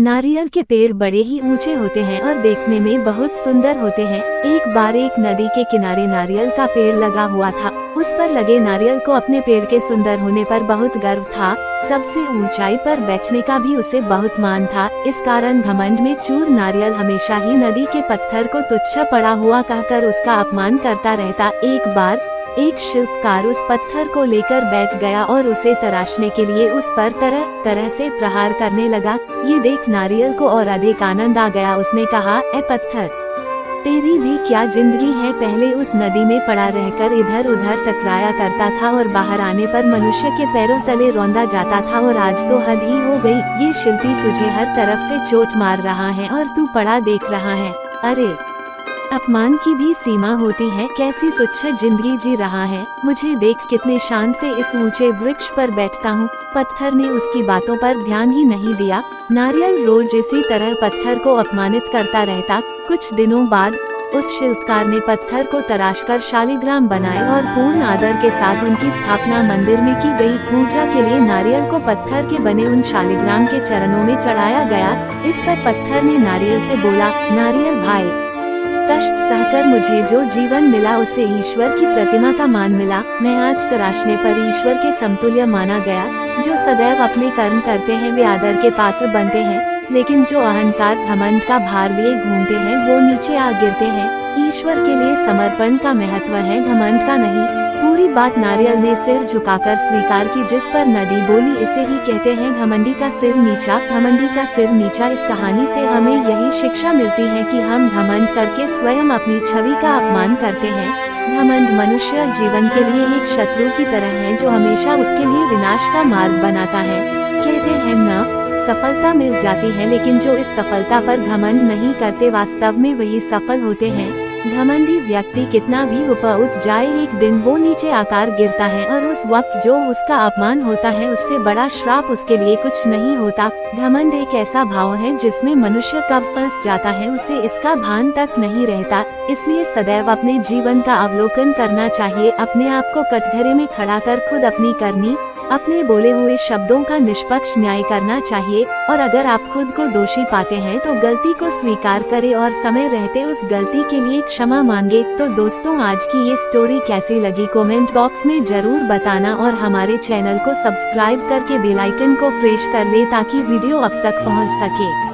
नारियल के पेड़ बड़े ही ऊंचे होते हैं और देखने में बहुत सुंदर होते हैं। एक बार एक नदी के किनारे नारियल का पेड़ लगा हुआ था। उस पर लगे नारियल को अपने पेड़ के सुंदर होने पर बहुत गर्व था। सबसे ऊंचाई पर बैठने का भी उसे बहुत मान था। इस कारण घमंड में चूर नारियल हमेशा ही नदी के पत्थर को तुच्छ पड़ा हुआ कहकर उसका अपमान करता रहता। एक बार एक शिल्पकार उस पत्थर को लेकर बैठ गया और उसे तराशने के लिए उस पर तरह तरह से प्रहार करने लगा। ये देख नारियल को और अधिक आनंद आ गया। उसने कहा, ए पत्थर, तेरी भी क्या जिंदगी है। पहले उस नदी में पड़ा रहकर इधर उधर टकराया करता था और बाहर आने पर मनुष्य के पैरों तले रौंदा जाता था, और आज तो हद ही हो गई। ये शिल्पी तुझे हर तरफ से चोट मार रहा है और तू पड़ा देख रहा है। अरे, अपमान की भी सीमा होती है। कैसी तुच्छ जिंदगी जी रहा है। मुझे देख कितने शान से इस ऊंचे वृक्ष पर बैठता हूँ। पत्थर ने उसकी बातों पर ध्यान ही नहीं दिया। नारियल रोज इसी तरह पत्थर को अपमानित करता रहता। कुछ दिनों बाद उस शिल्पकार ने पत्थर को तराशकर शालिग्राम बनाए और पूर्ण आदर के साथ उनकी स्थापना मंदिर में की गई। पूजा के लिए नारियल को पत्थर के बने उन शालिग्राम के चरणों में चढ़ाया गया। इस पर पत्थर ने नारियल से बोला, नारियल भाई, कष्ट सहकर मुझे जो जीवन मिला उससे ईश्वर की प्रतिमा का मान मिला। मैं आज तराशने पर ईश्वर के समतुल्य माना गया। जो सदैव अपने कर्म करते हैं वे आदर के पात्र बनते हैं, लेकिन जो अहंकार घमंड का भार लिए घूमते हैं वो नीचे आ गिरते हैं। ईश्वर के लिए समर्पण का महत्व है, घमंड का नहीं। पूरी बात नारियल ने सिर झुकाकर स्वीकार की, जिस पर नदी बोली, इसे ही कहते हैं घमंडी का सिर नीचा। घमंडी का सिर नीचा। इस कहानी से हमें यही शिक्षा मिलती है कि हम घमंड करके स्वयं अपनी छवि का अपमान करते हैं। घमंड मनुष्य जीवन के लिए एक शत्रु की तरह है जो हमेशा उसके लिए विनाश का मार्ग बनाता है। कहते हैं न, सफलता मिल जाती है, लेकिन जो इस सफलता पर घमंड नहीं करते वास्तव में वही सफल होते हैं। घमंडी व्यक्ति कितना भी ऊपर उठ जाए, एक दिन वो नीचे आकर गिरता है, और उस वक्त जो उसका अपमान होता है उससे बड़ा श्राप उसके लिए कुछ नहीं होता। घमंड एक ऐसा भाव है जिसमें मनुष्य कब फंस जाता है उसे इसका भान तक नहीं रहता। इसलिए सदैव अपने जीवन का अवलोकन करना चाहिए। अपने आप को कटघरे में खड़ा कर खुद अपनी करनी, अपने बोले हुए शब्दों का निष्पक्ष न्याय करना चाहिए। और अगर आप खुद को दोषी पाते हैं तो गलती को स्वीकार करें और समय रहते उस गलती के लिए क्षमा मांगे। तो दोस्तों, आज की ये स्टोरी कैसी लगी कमेंट बॉक्स में जरूर बताना, और हमारे चैनल को सब्सक्राइब करके बेल आइकन को प्रेस कर ले ताकि वीडियो अब तक पहुंच सके।